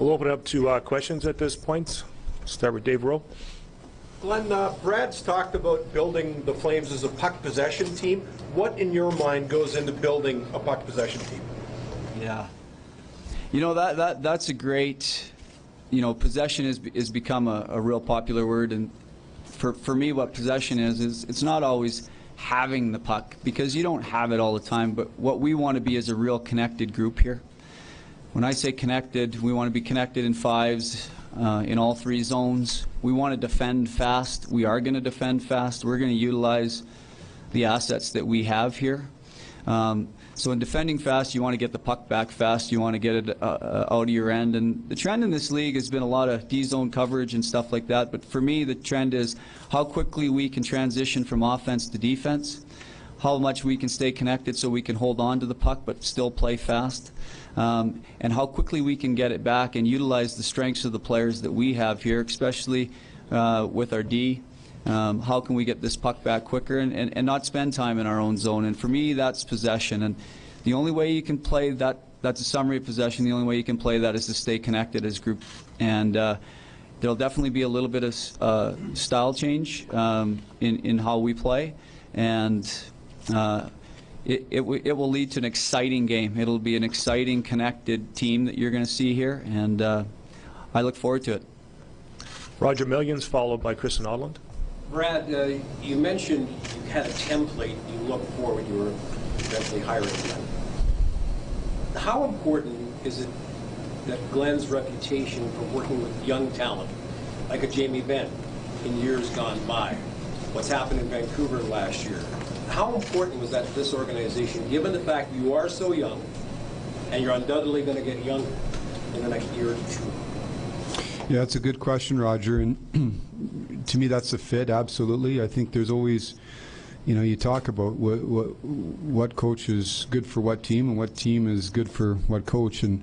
We'll open it up to questions at this point. Start with Dave Rowe. Glenn, Brad's talked about building the Flames as a puck possession team. What, in your mind, goes into building a puck possession team? Yeah. You know, that's a great, you know, possession is become a real popular word. And for me, what possession is it's not always having the puck, because you don't have it all the time. But what we want to be is a real connected group here. When I say connected, we want to be connected in fives, in all three zones. We want to defend fast. We are going to defend fast. We're going to utilize the assets that we have here. So in defending fast, you want to get the puck back fast. You want to get it out of your end. And the trend in this league has been a lot of D-zone coverage and stuff like that. But for me, the trend is how quickly we can transition from offense to defense, how much we can stay connected so we can hold on to the puck but still play fast, and how quickly we can get it back and utilize the strengths of the players that we have here, especially with our D. How can we get this puck back quicker and not spend time in our own zone? And for me, that's possession. And the only way you can play that, that's a summary of possession, the only way you can play that is to stay connected as a group. And there'll definitely be a little bit of style change in how we play. And it will lead to an exciting game. It'll be an exciting, connected team that you're going to see here. And I look forward to it. Roger Millions, followed by Kristen Odland. Brad, you mentioned you had a template you looked for when you were eventually hiring Glenn. How important is it that Glenn's reputation for working with young talent, like a Jamie Benn, in years gone by, what's happened in Vancouver last year, how important was that to this organization, given the fact you are so young and you're undoubtedly going to get younger in the next year or two? Yeah, that's a good question, Roger, and to me that's a fit, absolutely. I think there's always, you know, you talk about what coach is good for what team and what team is good for what coach, and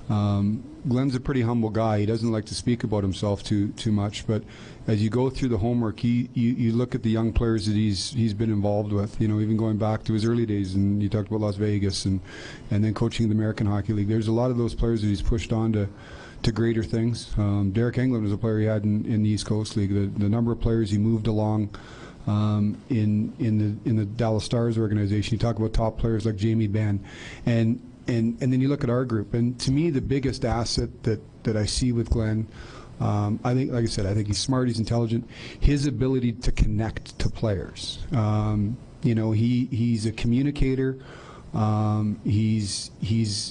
Glenn's a pretty humble guy. He doesn't like to speak about himself too much, but as you go through the homework, you look at the young players that he's been involved with, you know, even going back to his early days, and you talked about Las Vegas and then coaching the American Hockey League. There's a lot of those players that he's pushed on to greater things. Derek Englund was a player he had in the East Coast League. The number of players he moved along in the Dallas Stars organization. You talk about top players like Jamie Benn, and then you look at our group. And to me, the biggest asset that I see with Glenn, I think, like I said, I think he's smart, he's intelligent. His ability to connect to players. You know, he's a communicator. He's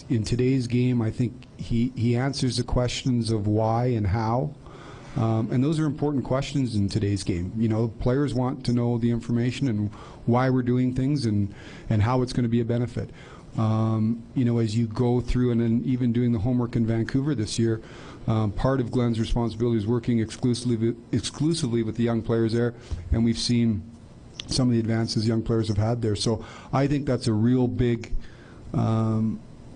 in today's game, I think he answers the questions of why and how, and those are important questions in today's game. You know, players want to know the information and why we're doing things and how it's going to be a benefit. You know, as you go through, and then even doing the homework in Vancouver this year, part of Glenn's responsibility is working exclusively with the young players there, and we've seen some of the advances young players have had there. So I think that's a real big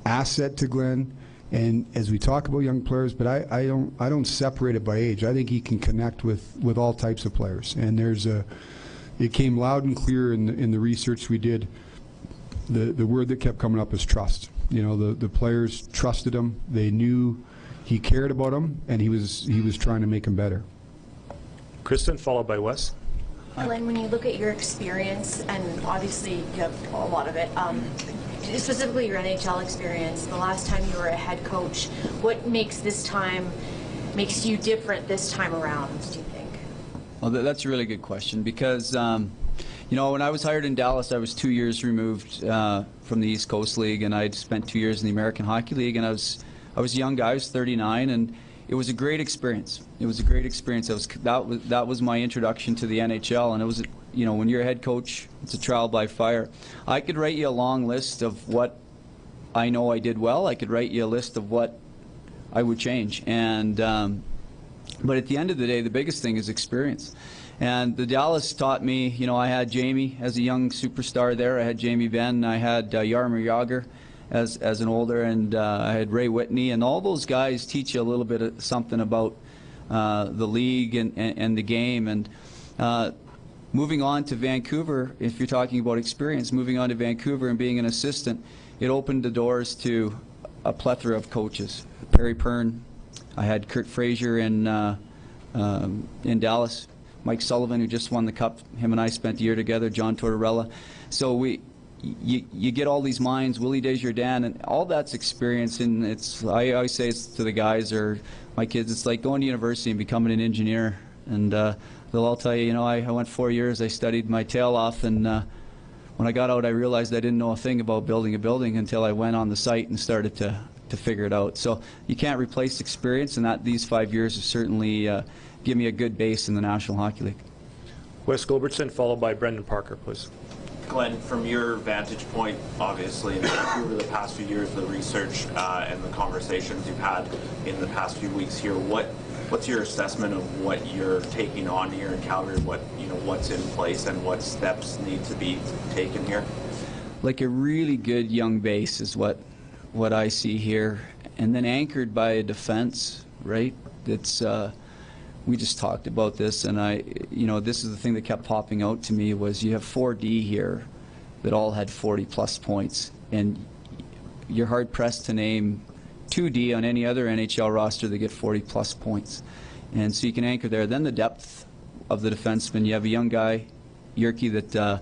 asset to Glenn. And as we talk about young players, but I don't separate it by age. I think he can connect with all types of players. And it came loud and clear in the research we did. The word that kept coming up is trust. You know, the players trusted him. They knew he cared about them, and he was trying to make them better. Kristen, followed by Wes. Glenn, when you look at your experience, and obviously you have a lot of it, specifically your NHL experience, the last time you were a head coach, what makes you different this time around, do you think? Well, that's a really good question, because you know, when I was hired in Dallas, I was 2 years removed from the East Coast League, and I'd spent 2 years in the American Hockey League, and I was a young guy, I was 39, and it was a great experience. It was a great experience. That was my introduction to the NHL, and it was, you know, when you're a head coach, it's a trial by fire. I could write you a long list of what I know I did well. I could write you a list of what I would change, and but at the end of the day, the biggest thing is experience. And the Dallas taught me, you know, I had Jamie as a young superstar there. I had Jamie Benn. I had Jaromir Jagr as an older, and I had Ray Whitney, and all those guys teach you a little bit of something about the league and the game. And moving on to Vancouver, if you're talking about experience, moving on to Vancouver and being an assistant, it opened the doors to a plethora of coaches. Perry Pern, I had Kurt Frazier in Dallas, Mike Sullivan, who just won the Cup. Him and I spent a year together, John Tortorella. So you get all these minds, Willie Desjardins, and all that's experience. And I always say it's to the guys or my kids, it's like going to university and becoming an engineer. And they'll all tell you, I went 4 years, I studied my tail off, and when I got out, I realized I didn't know a thing about building a building until I went on the site and started to figure it out. So you can't replace experience, and these 5 years have certainly given me a good base in the National Hockey League. Wes Gilbertson, followed by Brendan Parker, please. Glenn, from your vantage point, obviously, over the past few years, the research and the conversations you've had in the past few weeks here, what's your assessment of what you're taking on here in Calgary? What's in place and what steps need to be taken here? Like a really good young base is what I see here, and then anchored by a defense, right? It's we just talked about this, and this is the thing that kept popping out to me was you have 4D here that all had 40-plus points, and you're hard-pressed to name 2D on any other NHL roster that get 40-plus points. And so you can anchor there. Then the depth of the defenseman. You have a young guy, Yerke,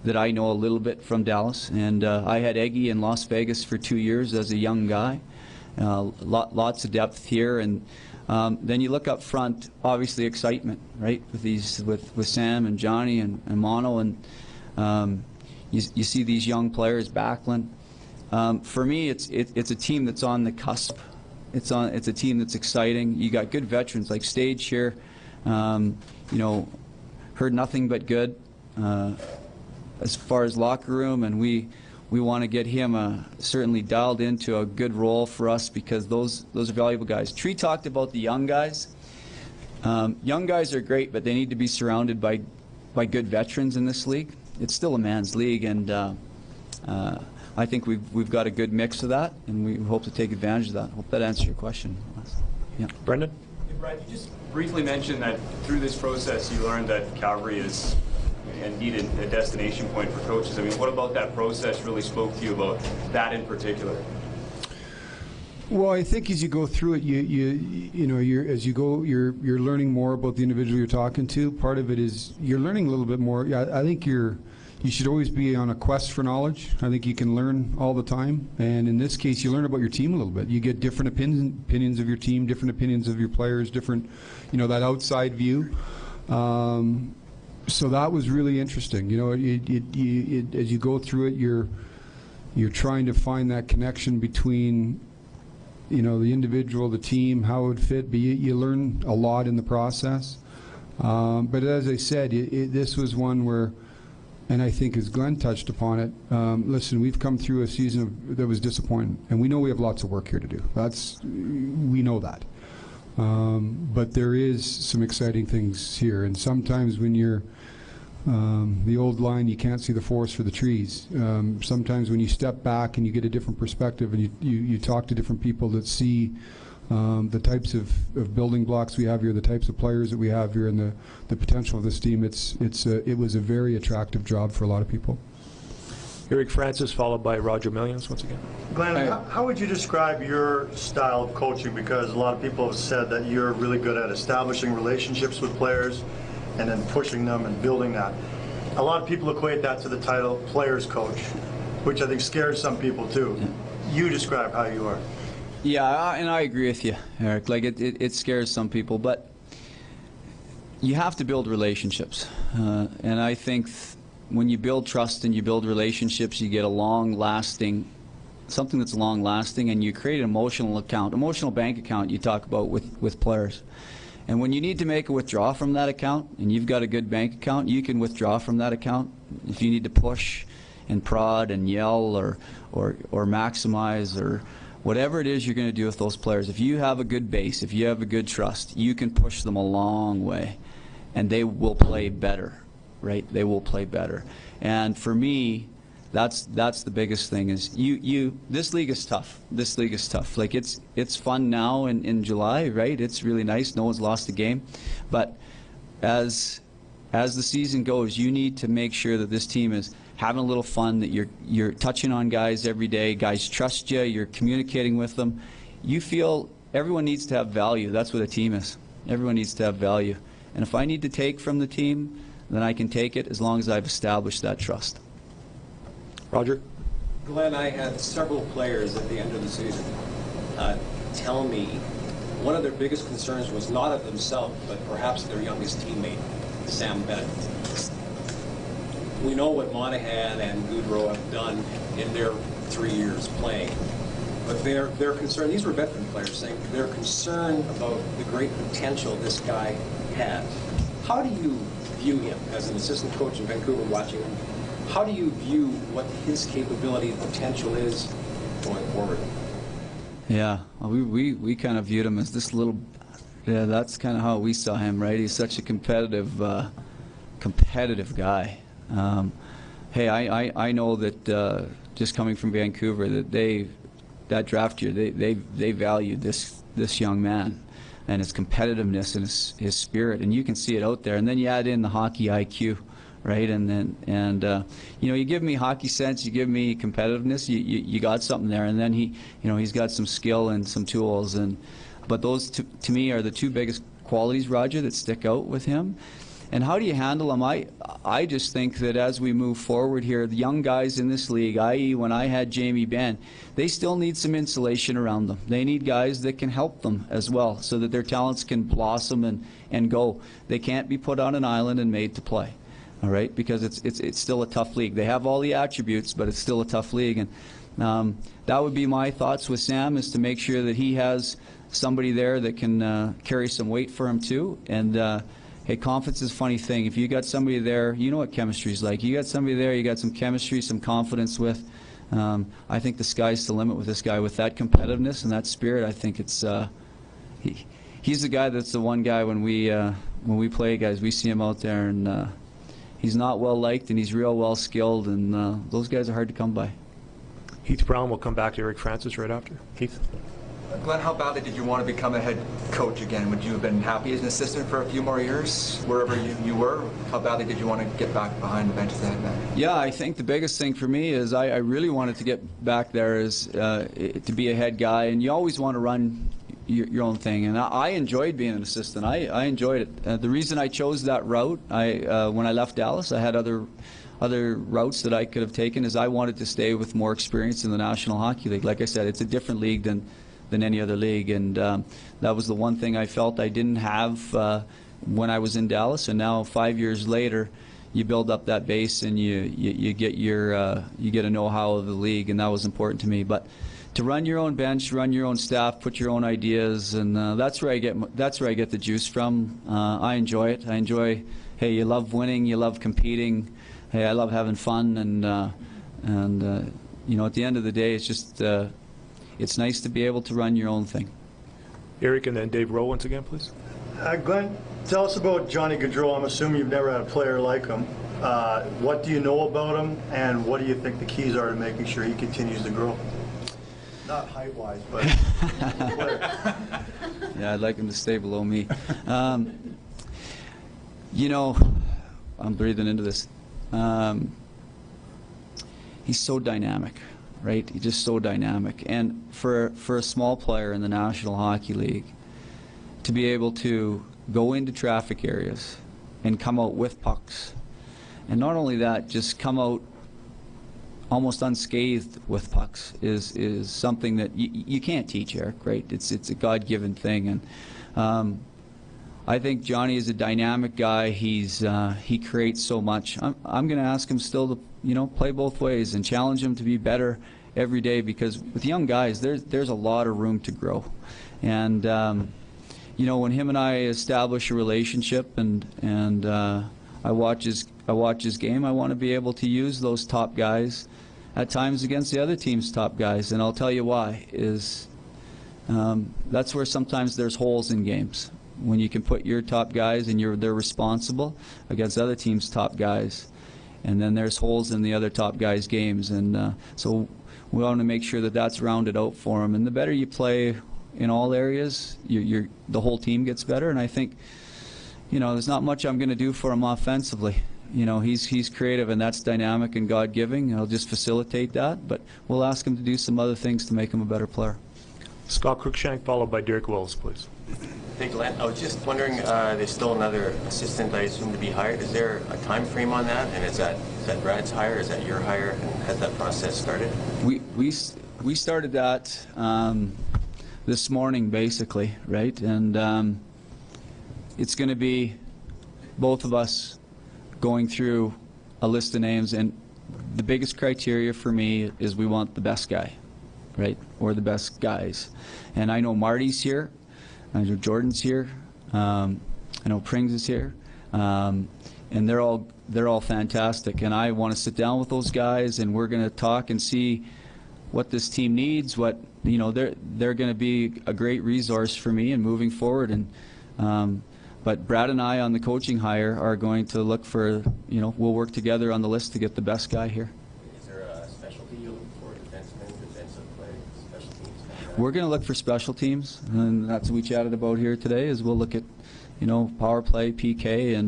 that I know a little bit from Dallas, and I had Eggie in Las Vegas for 2 years as a young guy. Lots of depth here, and then you look up front, obviously excitement, right, with Sam and Johnny and Mono, and you see these young players, Backlund. For me, it's a team that's on the cusp. It's a team that's exciting. You got good veterans like Stage here. Heard nothing but good as far as locker room, and we want to get him certainly dialed into a good role for us because those are valuable guys. Tree talked about the young guys. Young guys are great, but they need to be surrounded by good veterans in this league. It's still a man's league, and I think we've got a good mix of that, and we hope to take advantage of that. Hope that answers your question. Yeah. Brendan? Hey, Brad, you just briefly mentioned that through this process you learned that Calgary is indeed a destination point for coaches. I mean, what about that process really spoke to you about that in particular? Well, I think as you go through it, you're learning more about the individual you're talking to. Part of it is you're learning a little bit more. Yeah, I think you should always be on a quest for knowledge. I think you can learn all the time, and in this case, you learn about your team a little bit. You get different opinions of your team, different opinions of your players, different, that outside view. So that was really interesting. As you go through it, you're trying to find that connection between the individual, the team, how it would fit, but you learn a lot in the process. But as I said, this was one where, and I think as Glenn touched upon it, listen, we've come through a season that was disappointing, and we know we have lots of work here to do. We know that. But there is some exciting things here, and sometimes when you're the old line, you can't see the forest for the trees. Sometimes when you step back and you get a different perspective and you talk to different people that see the types of building blocks we have here, the types of players that we have here, and the potential of this team, it was a very attractive job for a lot of people. Eric Francis, followed by Roger Millions once again. Glenn, how would you describe your style of coaching? Because a lot of people have said that you're really good at establishing relationships with players and then pushing them and building that. A lot of people equate that to the title players coach, which I think scares some people too. You describe how you are. Yeah, and I agree with you, Eric. Like it scares some people, but you have to build relationships. And I think when you build trust and you build relationships, you get a long-lasting, something that's long-lasting, and you create an emotional bank account you talk about with players. And when you need to make a withdrawal from that account, and you've got a good bank account, you can withdraw from that account. If you need to push and prod and yell or maximize or whatever it is you're going to do with those players, if you have a good base, if you have a good trust, you can push them a long way, and they will play better, right? They will play better. And for me, that's the biggest thing is this league is tough. This league is tough. Like it's fun now in July, right? It's really nice. No one's lost a game. But as the season goes, you need to make sure that this team is having a little fun, that you're touching on guys every day. Guys trust you. You're communicating with them. You feel everyone needs to have value. That's what a team is. Everyone needs to have value. And if I need to take from the team, then I can take it as long as I've established that trust. Roger? Glenn, I had several players at the end of the season tell me one of their biggest concerns was not of themselves, but perhaps their youngest teammate, Sam Bennett. We know what Monahan and Goudreau have done in their 3 years playing, but they're concerned, these were veteran players saying, they're concerned about the great potential this guy had. How do you view him as an assistant coach in Vancouver watching him? How do you view what his capability and potential is going forward? Yeah, well, we kind of viewed him as this little, yeah, that's kind of how we saw him, right? He's such a competitive guy. Hey, I know that just coming from Vancouver, that that draft year, they valued this young man and his competitiveness and his spirit, and you can see it out there. And then you add in the hockey IQ, right? And you know, you give me hockey sense, you give me competitiveness, you got something there. And then he's got some skill and some tools, but those to me are the two biggest qualities, Roger, that stick out with him. And how do you handle them? I just think that as we move forward here, the young guys in this league, i.e. when I had Jamie Benn, they still need some insulation around them. They need guys that can help them as well so that their talents can blossom and go. They can't be put on an island and made to play, all right? Because it's still a tough league. They have all the attributes, but it's still a tough league. And that would be my thoughts with Sam, is to make sure that he has somebody there that can carry some weight for him too. And hey, confidence is a funny thing. If you got somebody there, you know what chemistry is like. You got somebody there, you got some chemistry, some confidence with. I think the sky's the limit with this guy. With that competitiveness and that spirit, I think it's he's the guy that's the one guy when we play guys, we see him out there, and he's not well liked, and he's real well skilled, and those guys are hard to come by. Heath Brown will come back to Eric Francis right after. Heath? Glenn, how badly did you want to become a head coach again? Would you have been happy as an assistant for a few more years, wherever you were? How badly did you want to get back behind the bench as a head man? Yeah, I think the biggest thing for me is I really wanted to get back there as to be a head guy, and you always want to run your own thing. And I enjoyed being an assistant. I enjoyed it. The reason I chose that route, when I left Dallas, I had other routes that I could have taken, is I wanted to stay with more experience in the National Hockey League. Like I said, it's a different league than any other league, and that was the one thing I felt I didn't have when I was in Dallas. And now 5 years later, you build up that base, and you get a know-how of the league, and that was important to me. But to run your own bench, run your own staff, put your own ideas, and that's where I get the juice from. I enjoy it. I enjoy. Hey, you love winning, you love competing. Hey, I love having fun, and you know, at the end of the day, it's just. It's nice to be able to run your own thing. Eric, and then Dave Rowe once again, please. Glenn, tell us about Johnny Gaudreau. I'm assuming you've never had a player like him. What do you know about him, and what do you think the keys are to making sure he continues to grow? Not height-wise, but player. Yeah, I'd like him to stay below me. You know, I'm breathing into this. He's so dynamic. Right? He's just so dynamic. And for a small player in the National Hockey League, to be able to go into traffic areas and come out with pucks, and not only that, just come out almost unscathed with pucks is something that you can't teach, Eric, right? It's a God-given thing. And I think Johnny is a dynamic guy. He creates so much. I'm going to ask him still to play both ways and challenge him to be better every day, because with young guys, there's a lot of room to grow. And when him and I establish a relationship, and I watch his game, I want to be able to use those top guys at times against the other team's top guys. And I'll tell you why is that's where sometimes there's holes in games. When you can put your top guys and they're responsible against other teams' top guys, and then there's holes in the other top guys' games, and so we want to make sure that that's rounded out for them. And the better you play in all areas, the whole team gets better. And I think, there's not much I'm going to do for him offensively. He's creative, and that's dynamic and God-giving. I'll just facilitate that, but we'll ask him to do some other things to make him a better player. Scott Cruikshank, followed by Derek Wills, please. Hey, Glenn, I was just wondering, there's still another assistant, I assume, to be hired. Is there a time frame on that? And is that Brad's hire? Is that your hire? And has that process started? We started that this morning, basically, right? And it's going to be both of us going through a list of names, and the biggest criteria for me is we want the best guy, right? Or the best guys. And I know Marty's here. I know Jordan's here. I know Prings is here. And they're all fantastic. And I want to sit down with those guys, and we're going to talk and see what this team needs. What, you know, they're going to be a great resource for me in moving forward. And but Brad and I on the coaching hire are going to look for, you know, we'll work together on the list to get the best guy here. Is there a specialty you're looking for? Defensemen, defensive play, special teams? We're going to look for special teams, and that's what we chatted about here today. Is we'll look at, you know, power play, PK,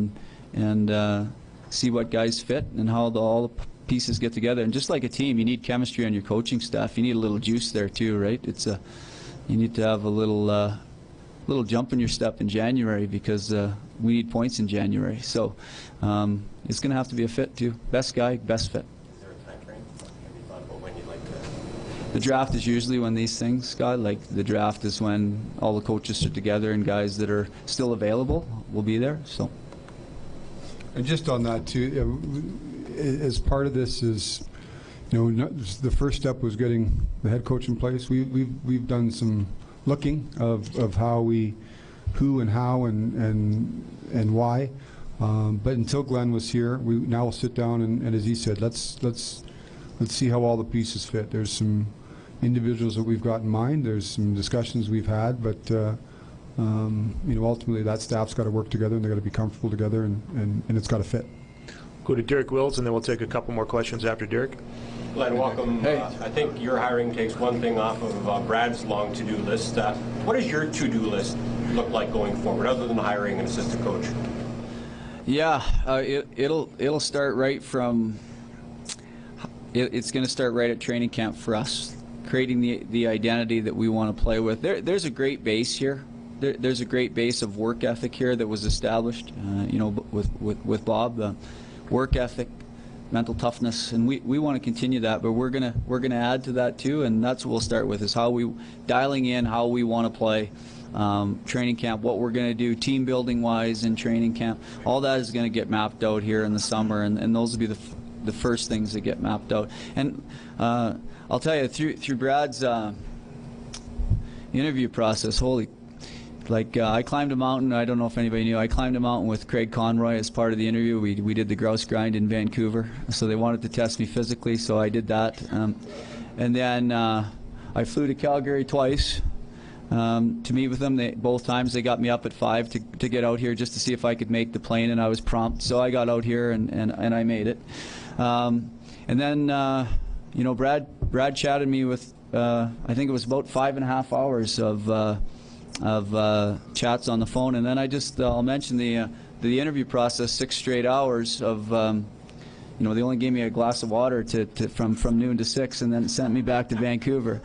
and see what guys fit and how all the pieces get together. And just like a team, you need chemistry on your coaching staff. You need a little juice there too, right? You need to have a little jump in your step in January, because we need points in January. So it's going to have to be a fit too. Best guy, best fit. Is there a time frame? Have you thought about when you'd like to? The draft is usually when these things, Scott, like the draft is when all the coaches are together and guys that are still available will be there. So. And just on that too, as part of this is, you know, the first step was getting the head coach in place. We've done some looking of how who and how and why, but until Glenn was here, we now will sit down and as he said, let's see how all the pieces fit. There's some individuals that we've got in mind. There's some discussions we've had, but you know, ultimately that staff's got to work together and they've got to be comfortable together, and it's got to fit. Go to Derek Wills, and then we'll take a couple more questions after Derek. Glenn, welcome. Hey. I think your hiring takes one thing off of Brad's long to-do list. What does your to-do list look like going forward, other than hiring an assistant coach? Yeah, it'll start right from. It's going to start right at training camp for us, creating the identity that we want to play with. There's a great base here. There's a great base of work ethic here that was established. You know, with Bob, work ethic, mental toughness, and we want to continue that, but we're gonna add to that too, and that's what we'll start with, is how we dialing in how we want to play. Training camp, what we're going to do team building wise in training camp, all that is going to get mapped out here in the summer, and those will be the first things that get mapped out. And I'll tell you, through Brad's interview process, I climbed a mountain. I don't know if anybody knew. I climbed a mountain with Craig Conroy as part of the interview. We did the grouse grind in Vancouver, so they wanted to test me physically, so I did that. And then I flew to Calgary twice to meet with them. Both times they got me up at 5 to get out here just to see if I could make the plane, and I was prompt. So I got out here and I made it. And then you know, Brad chatted me with I think it was about 5.5 hours of chats on the phone, and then I'll mention the interview process, 6 straight hours of you know, they only gave me a glass of water from noon to 6, and then sent me back to Vancouver.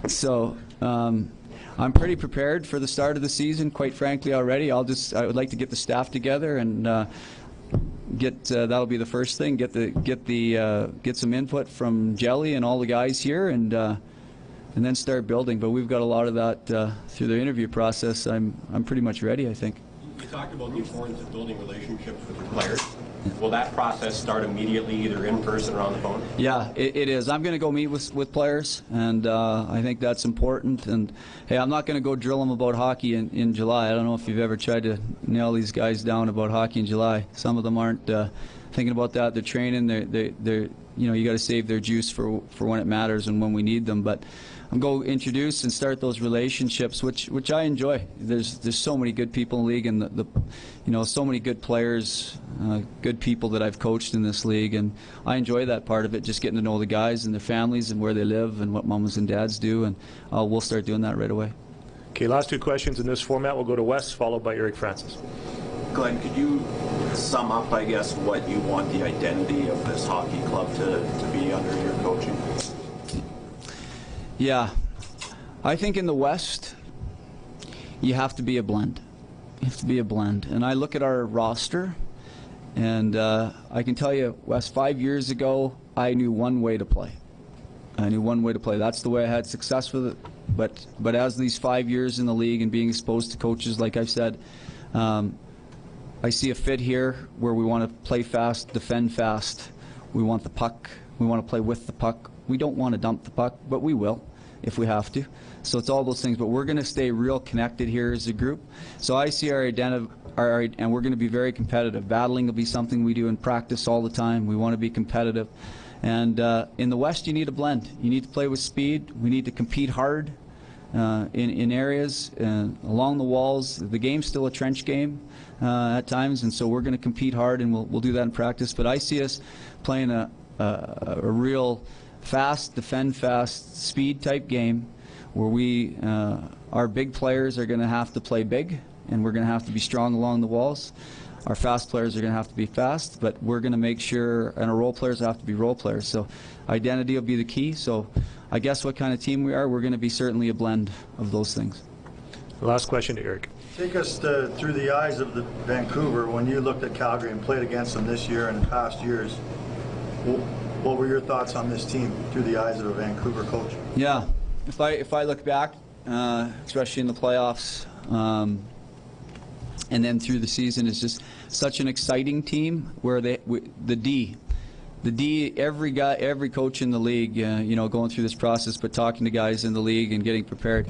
So I'm pretty prepared for the start of the season, quite frankly, already. I would like to get the staff together and that'll be the first thing. Get some input from Jelly and all the guys here, and then start building. But we've got a lot of that through the interview process. I'm pretty much ready, I think. You talked about the importance of building relationships with your players. Will that process start immediately, either in person or on the phone? Yeah, it is. I'm going to go meet with players, and I think that's important. And hey, I'm not going to go drill them about hockey in July. I don't know if you've ever tried to nail these guys down about hockey in July. Some of them aren't thinking about that. They're training. They're you know, you got to save their juice for when it matters and when we need them. But I'm going to introduce and start those relationships, which I enjoy. There's so many good people in the league, and you know, so many good players, good people that I've coached in this league, and I enjoy that part of it, just getting to know the guys and their families and where they live and what mamas and dads do, and we'll start doing that right away. Okay, last 2 questions in this format. We'll go to Wes, followed by Eric Francis. Glenn, could you sum up, I guess, what you want the identity of this hockey club to be under your coaching? Yeah. I think in the West, you have to be a blend. You have to be a blend. And I look at our roster, and I can tell you, Wes, 5 years ago, I knew one way to play. I knew one way to play. That's the way I had success with it. But as these 5 years in the league and being exposed to coaches, like I've said, I see a fit here where we want to play fast, defend fast. We want the puck. We want to play with the puck. We don't want to dump the puck, but we will if we have to. So it's all those things. But we're going to stay real connected here as a group. So I see our identity, and we're going to be very competitive. Battling will be something we do in practice all the time. We want to be competitive. And in the West, you need a blend. You need to play with speed. We need to compete hard in areas along the walls. The game's still a trench game at times, and so we're going to compete hard, and we'll do that in practice. But I see us playing a real fast, defend fast, speed type game where our big players are going to have to play big, and we're going to have to be strong along the walls. Our fast players are going to have to be fast, but we're going to make sure, and our role players have to be role players. So identity will be the key. So I guess what kind of team we are, we're going to be certainly a blend of those things. Last question to Eric. Take us through the eyes of the Vancouver. When you looked at Calgary and played against them this year and in past years, what were your thoughts on this team through the eyes of a Vancouver coach? Yeah, if I look back, especially in the playoffs, and then through the season, it's just such an exciting team where the D, every coach in the league, going through this process, but talking to guys in the league and getting prepared,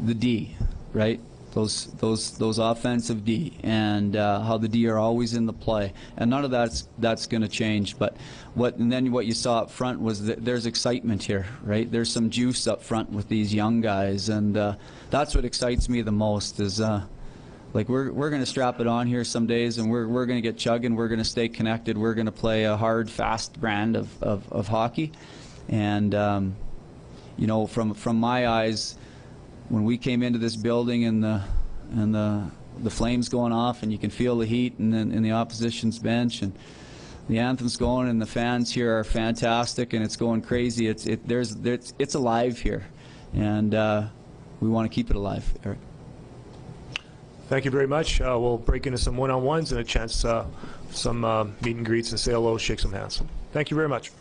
the D, right? Those offensive D, and how the D are always in the play, and none of that's going to change. But then what you saw up front was that there's excitement here, right? There's some juice up front with these young guys, and that's what excites me the most. Is like we're going to strap it on here some days, and we're going to get chugging. We're going to stay connected. We're going to play a hard, fast brand of hockey, and from my eyes, when we came into this building and the flames going off, and you can feel the heat in the opposition's bench, and the anthem's going, and the fans here are fantastic, and it's going crazy. It's alive here, and we want to keep it alive, Eric. Thank you very much. We'll break into some one-on-ones and a chance some meet and greets and say hello, shake some hands. Thank you very much.